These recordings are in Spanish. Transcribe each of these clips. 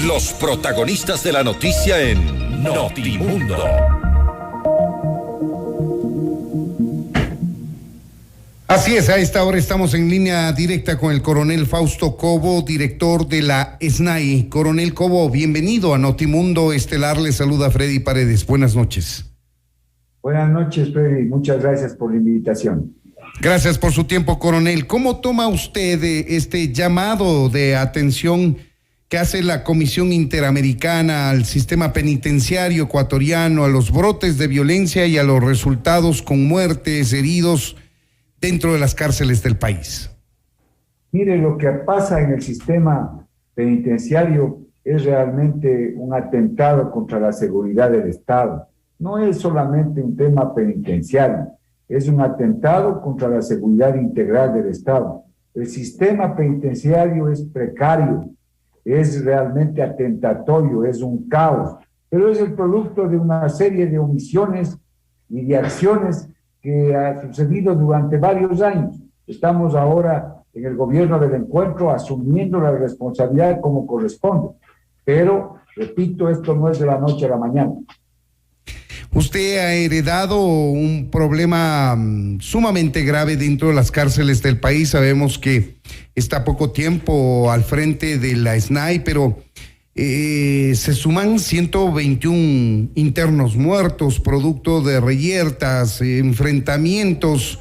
Los protagonistas de la noticia en Notimundo. Así es, a esta hora estamos en línea directa con el coronel Fausto Cobo, director de la SNAI. Coronel Cobo, bienvenido a Notimundo Estelar. Le saluda Freddy Paredes. Buenas noches. Buenas noches, Freddy. Muchas gracias por la invitación. Gracias por su tiempo, coronel. ¿Cómo toma usted este llamado de atención que hace la Comisión Interamericana al sistema penitenciario ecuatoriano, a los brotes de violencia y a los resultados con muertes, heridos dentro de las cárceles del país? Mire, lo que pasa en el sistema penitenciario es realmente un atentado contra la seguridad del Estado. No es solamente un tema penitenciario, es un atentado contra la seguridad integral del Estado. El sistema penitenciario es precario, es realmente atentatorio, es un caos, pero es el producto de una serie de omisiones y de acciones que ha sucedido durante varios años. Estamos ahora en el gobierno del encuentro asumiendo la responsabilidad como corresponde, pero, repito, esto no es de la noche a la mañana. Usted ha heredado un problema sumamente grave dentro de las cárceles del país. Sabemos que está poco tiempo al frente de la SNAI, pero se suman 121 internos muertos, producto de reyertas, enfrentamientos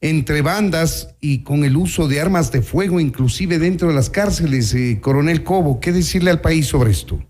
entre bandas y con el uso de armas de fuego, inclusive dentro de las cárceles. Coronel Cobo, ¿qué decirle al país sobre esto?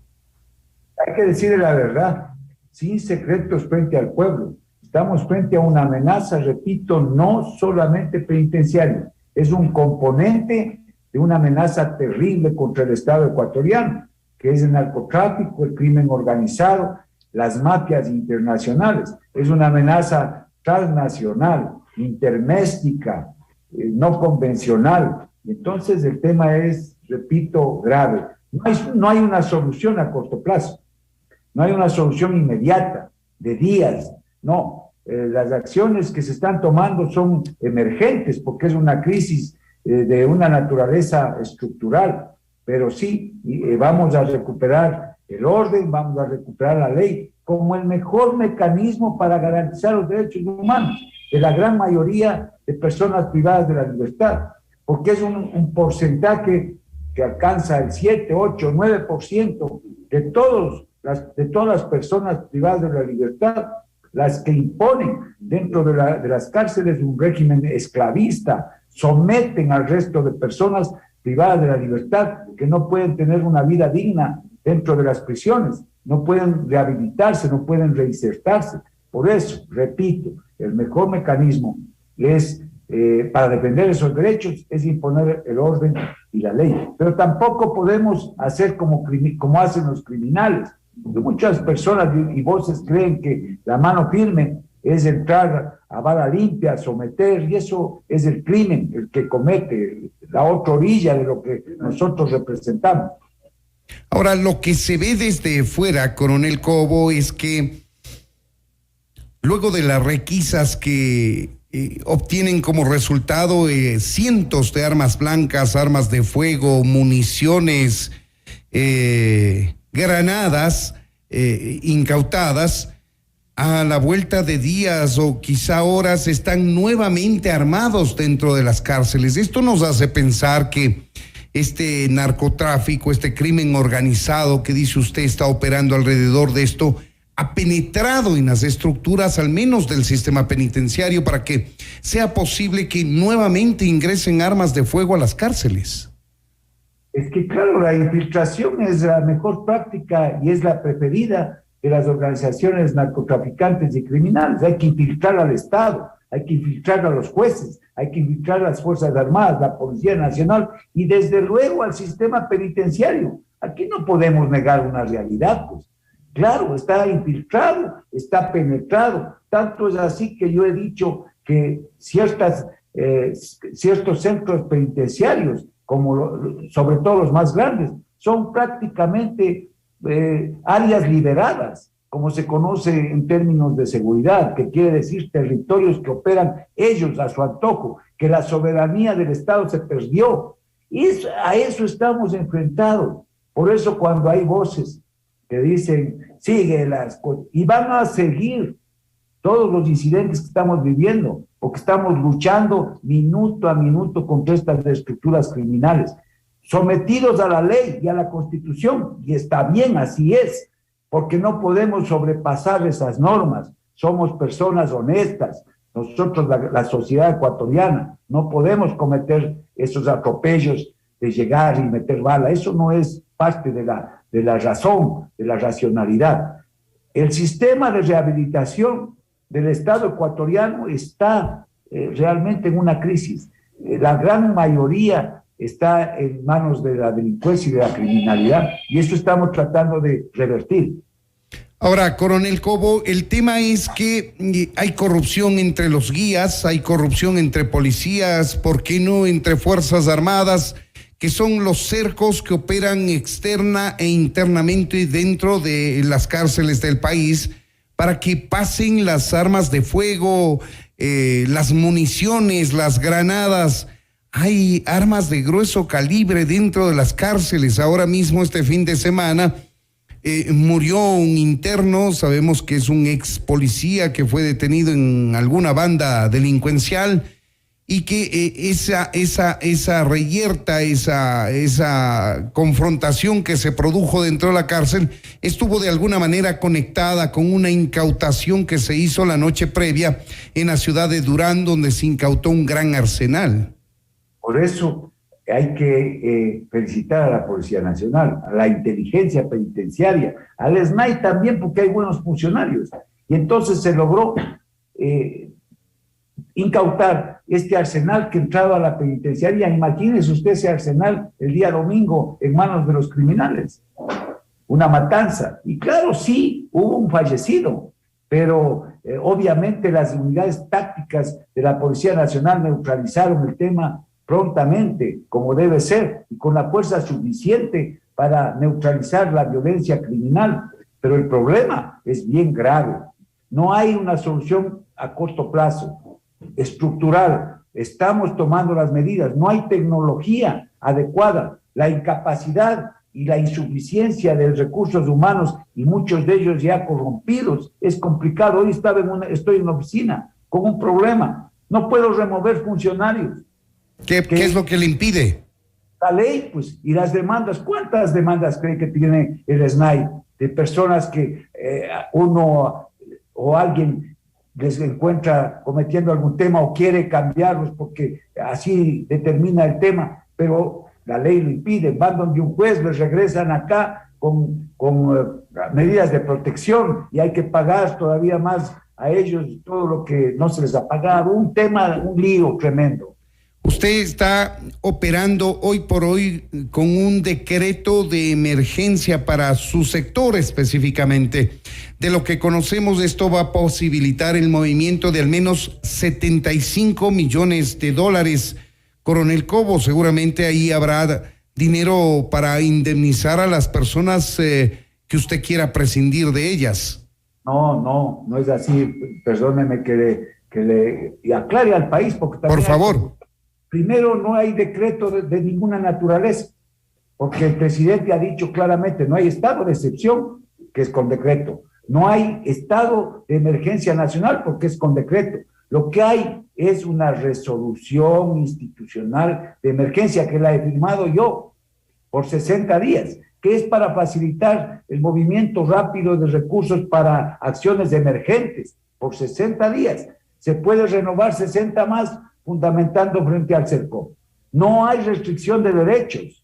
Hay que decirle la verdad, sin secretos frente al pueblo. Estamos frente a una amenaza, repito, no solamente penitenciaria, es un componente de una amenaza terrible contra el Estado ecuatoriano, que es el narcotráfico, el crimen organizado, las mafias internacionales. Es una amenaza transnacional, interméstica, no convencional. Entonces el tema es, repito, grave. No hay una solución a corto plazo. No hay una solución inmediata, de días, no. Las acciones que se están tomando son emergentes porque es una crisis de una naturaleza estructural, pero sí, vamos a recuperar el orden, vamos a recuperar la ley como el mejor mecanismo para garantizar los derechos humanos de la gran mayoría de personas privadas de la libertad, porque es un porcentaje que alcanza el 7, 8, 9% de todas las personas privadas de la libertad, las que imponen dentro de las cárceles un régimen esclavista, someten al resto de personas privadas de la libertad que no pueden tener una vida digna dentro de las prisiones, no pueden rehabilitarse, no pueden reinsertarse. Por eso, repito, el mejor mecanismo es para defender esos derechos es imponer el orden y la ley. Pero tampoco podemos hacer como hacen los criminales. Muchas personas y voces creen que la mano firme es entrar a bala limpia, someter, y eso es el crimen, el que comete la otra orilla de lo que nosotros representamos. Ahora, lo que se ve desde fuera, coronel Cobo, es que luego de las requisas que obtienen como resultado cientos de armas blancas, armas de fuego, municiones, granadas incautadas, a la vuelta de días o quizá horas están nuevamente armados dentro de las cárceles. Esto nos hace pensar que este narcotráfico, este crimen organizado que dice usted está operando alrededor de esto, ha penetrado en las estructuras al menos del sistema penitenciario para que sea posible que nuevamente ingresen armas de fuego a las cárceles. Es que claro, la infiltración es la mejor práctica y es la preferida de las organizaciones narcotraficantes y criminales. Hay que infiltrar al Estado, hay que infiltrar a los jueces, hay que infiltrar a las Fuerzas Armadas, la Policía Nacional y desde luego al sistema penitenciario. Aquí no podemos negar una realidad, pues. Claro, está infiltrado, está penetrado. Tanto es así que yo he dicho que ciertos centros penitenciarios, sobre todo los más grandes, son prácticamente áreas liberadas, como se conoce en términos de seguridad, que quiere decir territorios que operan ellos a su antojo, que la soberanía del Estado se perdió. Y a eso estamos enfrentados. Por eso cuando hay voces que dicen, sigue y van a seguir todos los incidentes que estamos viviendo, porque estamos luchando minuto a minuto contra estas estructuras criminales, sometidos a la ley y a la Constitución, y está bien, así es, porque no podemos sobrepasar esas normas. Somos personas honestas. Nosotros, la sociedad ecuatoriana, no podemos cometer esos atropellos de llegar y meter bala. Eso no es parte de la razón, de la racionalidad. El sistema de rehabilitación del Estado ecuatoriano está realmente en una crisis. La gran mayoría está en manos de la delincuencia y de la criminalidad, y eso estamos tratando de revertir. Ahora, Coronel Cobo, el tema es que hay corrupción entre los guías, hay corrupción entre policías, ¿por qué no entre Fuerzas Armadas, que son los cercos que operan externa e internamente dentro de las cárceles del país para que pasen las armas de fuego, las municiones, las granadas? Hay armas de grueso calibre dentro de las cárceles. Ahora mismo, este fin de semana, murió un interno, sabemos que es un ex policía que fue detenido en alguna banda delincuencial y que esa reyerta, esa confrontación que se produjo dentro de la cárcel estuvo de alguna manera conectada con una incautación que se hizo la noche previa en la ciudad de Durán, donde se incautó un gran arsenal. Por eso hay que felicitar a la Policía Nacional, a la inteligencia penitenciaria, al SNAI también, porque hay buenos funcionarios. Y entonces se logró incautar este arsenal que entraba a la penitenciaria. Imagínese usted ese arsenal el día domingo en manos de los criminales. Una matanza. Y claro, sí, hubo un fallecido, pero obviamente las unidades tácticas de la Policía Nacional neutralizaron el tema prontamente, como debe ser, y con la fuerza suficiente para neutralizar la violencia criminal. Pero el problema es bien grave. No hay una solución a corto plazo, estructural. Estamos tomando las medidas, no hay tecnología adecuada, la incapacidad y la insuficiencia de recursos humanos, y muchos de ellos ya corrompidos, es complicado. Hoy estoy en una oficina con un problema, no puedo remover funcionarios. ¿Qué es lo que le impide? La ley, pues, y las demandas. ¿Cuántas demandas cree que tiene el SNAI de personas que uno o alguien les encuentra cometiendo algún tema o quiere cambiarlos porque así determina el tema, pero la ley lo impide? Van donde un juez, les regresan acá con medidas de protección y hay que pagar todavía más a ellos todo lo que no se les ha pagado. Un lío tremendo. Usted está operando hoy por hoy con un decreto de emergencia para su sector específicamente. De lo que conocemos, esto va a posibilitar el movimiento de al menos 75 millones de dólares. Coronel Cobo, seguramente ahí habrá dinero para indemnizar a las personas que usted quiera prescindir de ellas. No es así. Perdóneme que le aclare al país, porque también... Por favor. Primero, no hay decreto de ninguna naturaleza, porque el presidente ha dicho claramente, no hay estado de excepción, que es con decreto. No hay estado de emergencia nacional, porque es con decreto. Lo que hay es una resolución institucional de emergencia que la he firmado yo por 60 días, que es para facilitar el movimiento rápido de recursos para acciones emergentes por 60 días. Se puede renovar 60 más, fundamentando frente al CERCO. No hay restricción de derechos.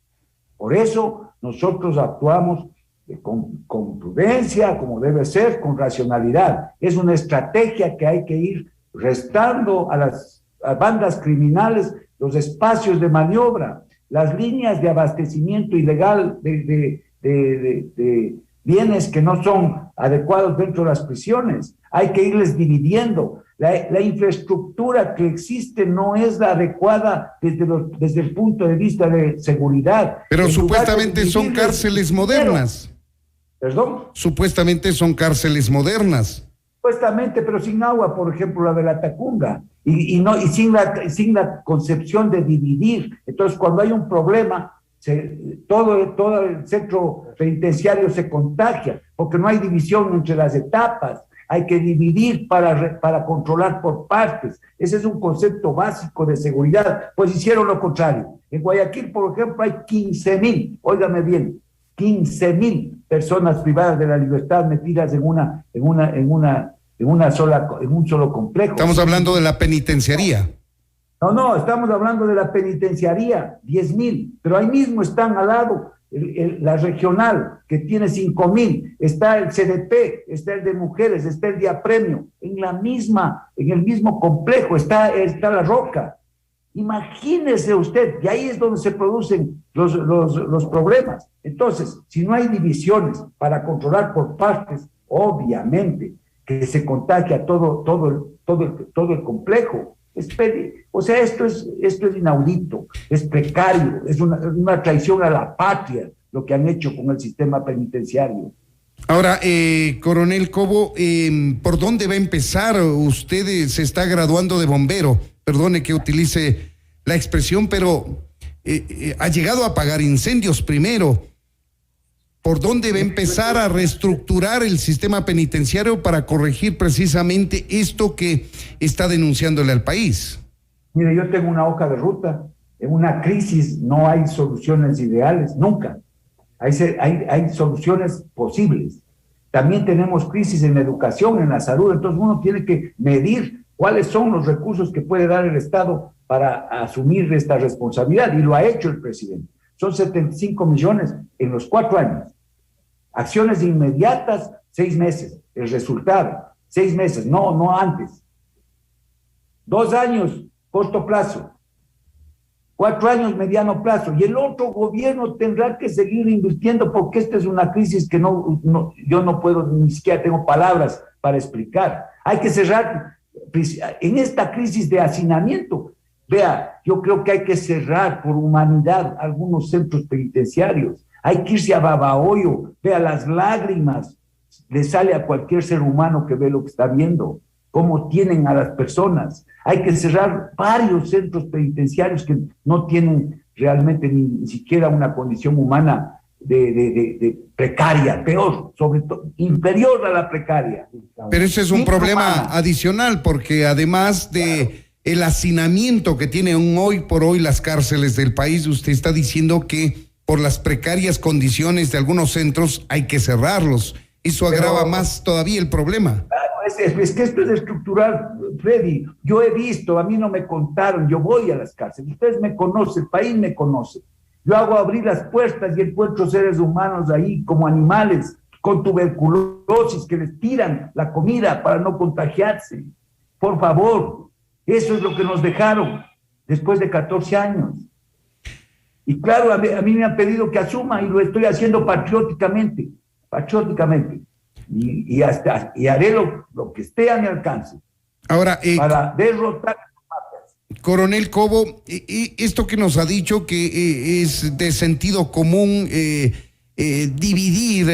Por eso nosotros actuamos con prudencia, como debe ser, con racionalidad. Es una estrategia que hay que ir restando a las bandas criminales los espacios de maniobra, las líneas de abastecimiento ilegal de bienes que no son adecuados dentro de las prisiones. Hay que irles dividiendo. La infraestructura que existe no es la adecuada desde el punto de vista de seguridad. Pero supuestamente son cárceles modernas. ¿Perdón? Supuestamente son cárceles modernas. Supuestamente, pero sin agua, por ejemplo, la de la Tacunga, y sin la concepción de dividir. Entonces, cuando hay un problema, todo el centro penitenciario se contagia, porque no hay división entre las etapas, hay que dividir para controlar por partes. Ese es un concepto básico de seguridad, pues hicieron lo contrario. En Guayaquil, por ejemplo, hay 15.000, óigame bien, 15.000 personas privadas de la libertad metidas en un solo complejo. Estamos hablando de la penitenciaría. No, estamos hablando de la penitenciaría, 10.000, pero ahí mismo están al lado la regional, que tiene 5.000, está el CDP, está el de mujeres, está el de apremio, en el mismo complejo está La Roca. Imagínese usted, y ahí es donde se producen los problemas. Entonces, si no hay divisiones para controlar por partes, obviamente que se contagia todo el complejo. O sea, esto es inaudito, es precario, es una traición a la patria lo que han hecho con el sistema penitenciario. Ahora, Coronel Cobo, ¿por dónde va a empezar? Usted se está graduando de bombero, perdone que utilice la expresión, pero ha llegado a apagar incendios primero. ¿Por dónde va a empezar a reestructurar el sistema penitenciario para corregir precisamente esto que está denunciándole al país? Mire, yo tengo una hoja de ruta. En una crisis no hay soluciones ideales, nunca. Hay soluciones posibles. También tenemos crisis en la educación, en la salud, entonces uno tiene que medir cuáles son los recursos que puede dar el Estado para asumir esta responsabilidad, y lo ha hecho el presidente. Son 75 millones en los 4 años. Acciones inmediatas, 6 meses. El resultado, 6 meses, no antes. 2 años, corto plazo. 4 años, mediano plazo. Y el otro gobierno tendrá que seguir invirtiendo, porque esta es una crisis que yo no puedo, ni siquiera tengo palabras para explicar. Hay que cerrar en esta crisis de hacinamiento. Vea, yo creo que hay que cerrar por humanidad algunos centros penitenciarios. Hay que irse a Babahoyo. Vea, las lágrimas le sale a cualquier ser humano que ve lo que está viendo, cómo tienen a las personas. Hay que cerrar varios centros penitenciarios que no tienen realmente ni siquiera una condición humana de precaria, peor, sobre todo, inferior a la precaria. Pero ese es un problema adicional, porque además de el hacinamiento que tienen hoy por hoy las cárceles del país, usted está diciendo que por las precarias condiciones de algunos centros hay que cerrarlos. Eso agrava más todavía el problema. Es que esto es estructural, Freddy. Yo he visto, a mí no me contaron, yo voy a las cárceles, ustedes me conocen, el país me conoce. Yo hago abrir las puertas y encuentro seres humanos ahí como animales con tuberculosis que les tiran la comida para no contagiarse. Por favor, eso es lo que nos dejaron después de 14 años. Y claro, a mí me han pedido que asuma, y lo estoy haciendo patrióticamente. Y haré lo que esté a mi alcance. Ahora, para derrotar. Coronel Cobo, esto que nos ha dicho que es de sentido común, dividir,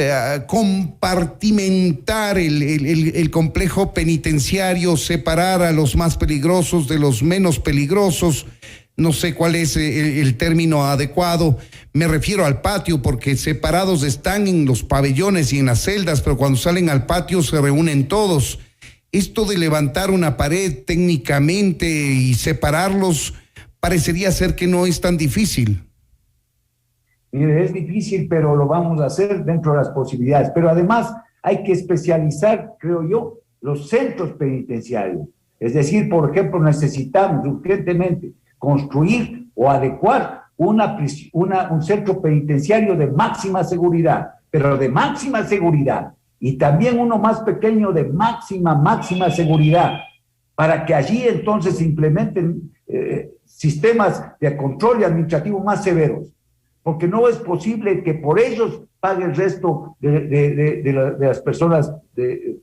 compartimentar el complejo penitenciario, separar a los más peligrosos de los menos peligrosos. No sé cuál es el término adecuado. Me refiero al patio, porque separados están en los pabellones y en las celdas, pero cuando salen al patio se reúnen todos. Esto de levantar una pared técnicamente y separarlos parecería ser que no es tan difícil. Mire, es difícil, pero lo vamos a hacer dentro de las posibilidades. Pero además hay que especializar, creo yo, los centros penitenciarios. Es decir, por ejemplo, necesitamos urgentemente construir o adecuar un centro penitenciario de máxima seguridad, pero de máxima seguridad, y también uno más pequeño de máxima seguridad, para que allí entonces se implementen sistemas de control y administrativo más severos, porque no es posible que por ellos pague el resto de las personas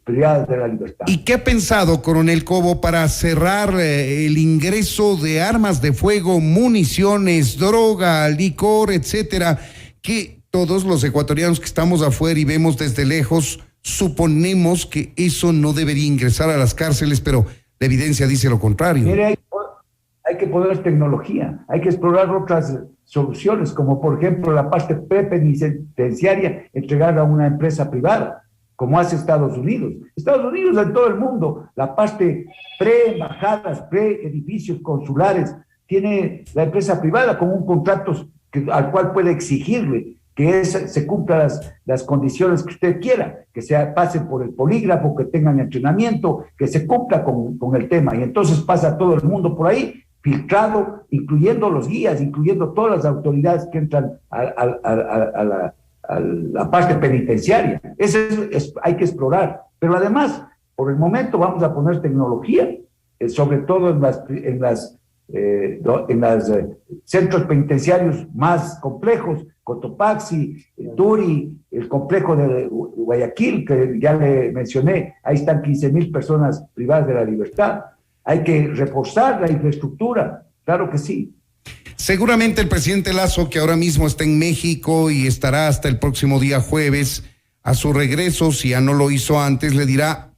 privadas de la libertad. ¿Y qué ha pensado, Coronel Cobo, para cerrar el ingreso de armas de fuego, municiones, droga, licor, etcétera, que todos los ecuatorianos que estamos afuera y vemos desde lejos suponemos que eso no debería ingresar a las cárceles, pero la evidencia dice lo contrario? Mire, hay que poner tecnología, hay que explorar otras soluciones, como por ejemplo la parte prepenitenciaria, entregarla a una empresa privada, como hace Estados Unidos. Estados Unidos en todo el mundo, la parte pre-embajadas, pre-edificios consulares, tiene la empresa privada con un contrato al cual puede exigirle que se cumplan las condiciones que usted quiera, que pasen por el polígrafo, que tengan entrenamiento, que se cumpla con el tema. Y entonces pasa todo el mundo por ahí, filtrado, incluyendo los guías, incluyendo todas las autoridades que entran a la parte penitenciaria. Hay que explorar. Pero además, por el momento vamos a poner tecnología, sobre todo en los centros penitenciarios más complejos, Cotopaxi, Turi, el complejo de Guayaquil, que ya le mencioné, ahí están 15,000 personas privadas de la libertad. Hay que reforzar la infraestructura, claro que sí. Seguramente el presidente Lasso, que ahora mismo está en México y estará hasta el próximo día jueves, a su regreso, si ya no lo hizo antes, le dirá: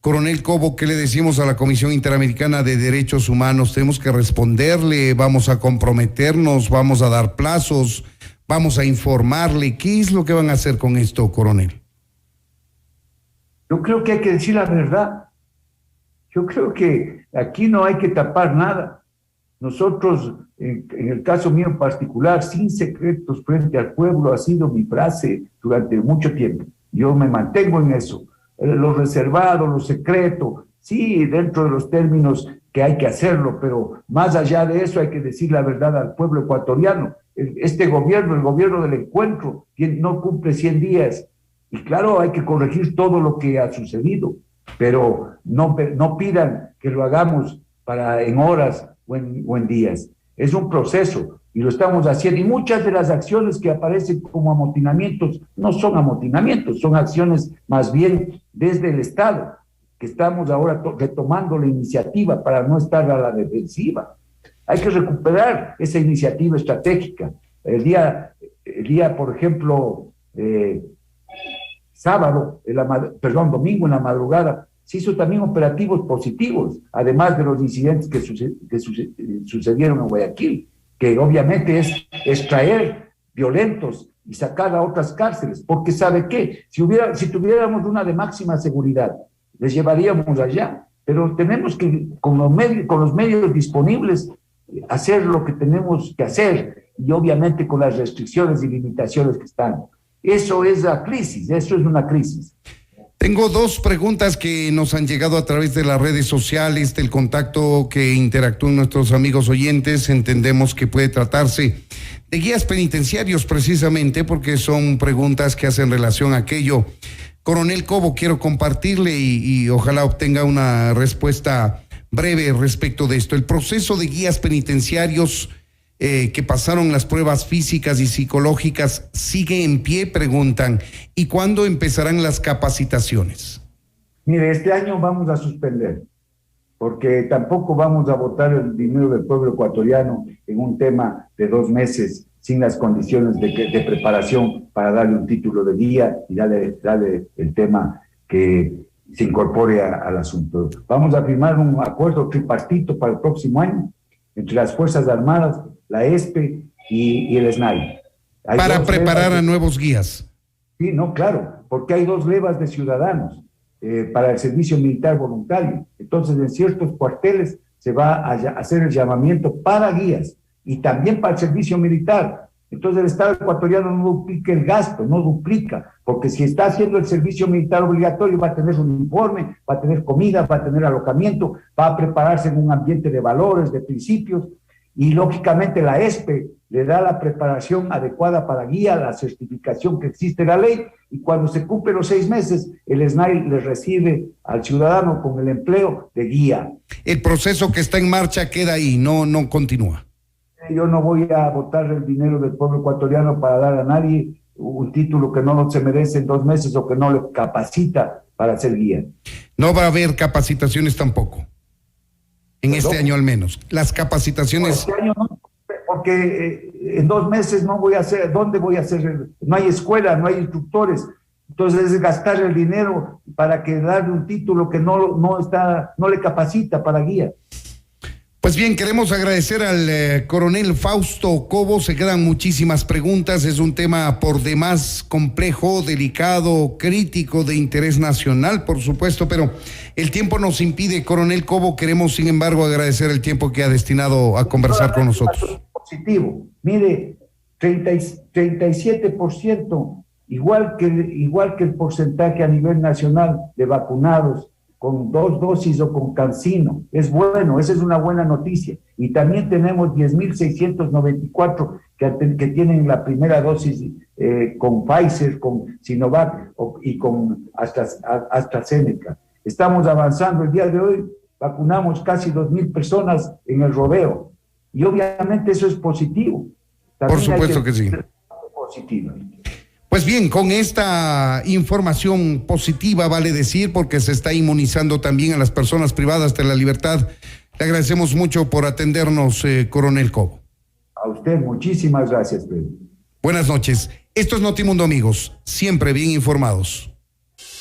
Coronel Cobo, ¿qué le decimos a la Comisión Interamericana de Derechos Humanos? Tenemos que responderle, vamos a comprometernos, vamos a dar plazos, vamos a informarle. ¿Qué es lo que van a hacer con esto, coronel? Yo creo que hay que decir la verdad. Yo creo que aquí no hay que tapar nada. Nosotros, en el caso mío en particular, sin secretos frente al pueblo, ha sido mi frase durante mucho tiempo. Yo me mantengo en eso. Lo reservado, lo secreto, sí, dentro de los términos que hay que hacerlo, pero más allá de eso hay que decir la verdad al pueblo ecuatoriano. Este gobierno, el gobierno del encuentro, no cumple 100 días. Y claro, hay que corregir todo lo que ha sucedido, pero no pidan que lo hagamos en horas o en días. Es un proceso y lo estamos haciendo. Y muchas de las acciones que aparecen como amotinamientos no son amotinamientos, son acciones más bien desde el Estado, que estamos ahora retomando la iniciativa para no estar a la defensiva. Hay que recuperar esa iniciativa estratégica. El día por ejemplo, domingo en la madrugada, se hizo también operativos positivos, además de los incidentes que sucedieron en Guayaquil, que obviamente es extraer violentos y sacar a otras cárceles, porque ¿sabe qué? Si tuviéramos una de máxima seguridad, les llevaríamos allá, pero tenemos que, con los medios disponibles, hacer lo que tenemos que hacer, y obviamente con las restricciones y limitaciones que están. Eso es la crisis, eso es una crisis. Tengo dos preguntas que nos han llegado a través de las redes sociales, del contacto que interactúan nuestros amigos oyentes. Entendemos que puede tratarse de guías penitenciarios precisamente, porque son preguntas que hacen relación a aquello. Coronel Cobo, quiero compartirle y ojalá obtenga una respuesta breve respecto de esto. El proceso de guías penitenciarios que pasaron las pruebas físicas y psicológicas sigue en pie, preguntan, ¿y cuándo empezarán las capacitaciones? Mire, este año vamos a suspender, porque tampoco vamos a botar el dinero del pueblo ecuatoriano en un tema de 2 meses sin las condiciones de preparación para darle un título de guía y darle el tema que se incorpore al asunto. Vamos a firmar un acuerdo tripartito para el próximo año entre las Fuerzas Armadas, la ESPE y el SNAI. Para preparar a nuevos guías. Sí, no, claro, porque hay 2 levas de ciudadanos para el servicio militar voluntario. Entonces, en ciertos cuarteles se va a hacer el llamamiento para guías y también para el servicio militar. Entonces, el Estado ecuatoriano no duplica el gasto, no duplica, porque si está haciendo el servicio militar obligatorio va a tener un uniforme, va a tener comida, va a tener alojamiento, va a prepararse en un ambiente de valores, de principios. Y lógicamente la ESPE le da la preparación adecuada para guía, la certificación que existe en la ley, y cuando se cumplen los 6 meses, el SNAI le recibe al ciudadano con el empleo de guía. El proceso que está en marcha queda ahí, no continúa. Yo no voy a botar el dinero del pueblo ecuatoriano para dar a nadie un título que no se merece en 2 meses o que no le capacita para ser guía. No va a haber capacitaciones tampoco. En este año al menos. Las capacitaciones... No, este año no, porque en 2 meses no voy a hacer, ¿dónde voy a hacer? No hay escuela, no hay instructores. Entonces es gastar el dinero para que darle un título que no le capacita para guía. Pues bien, queremos agradecer al coronel Fausto Cobo. Se quedan muchísimas preguntas. Es un tema por demás complejo, delicado, crítico, de interés nacional, por supuesto, pero el tiempo nos impide. Coronel Cobo, queremos, sin embargo, agradecer el tiempo que ha destinado a conversar con nosotros. Positivo. Mire, 37%, igual que el porcentaje a nivel nacional de vacunados con 2 dosis o con CanSino. Es bueno, esa es una buena noticia. Y también tenemos 10.694 que tienen la primera dosis con Pfizer, con Sinovac y con AstraZeneca. Estamos avanzando. El día de hoy vacunamos casi 2.000 personas en el rodeo. Y obviamente eso es positivo. También por supuesto que sí. Positivo. Pues bien, con esta información positiva, vale decir, porque se está inmunizando también a las personas privadas de la libertad, le agradecemos mucho por atendernos, coronel Cobo. A usted, muchísimas gracias, Pedro. Buenas noches. Esto es Notimundo, amigos, siempre bien informados.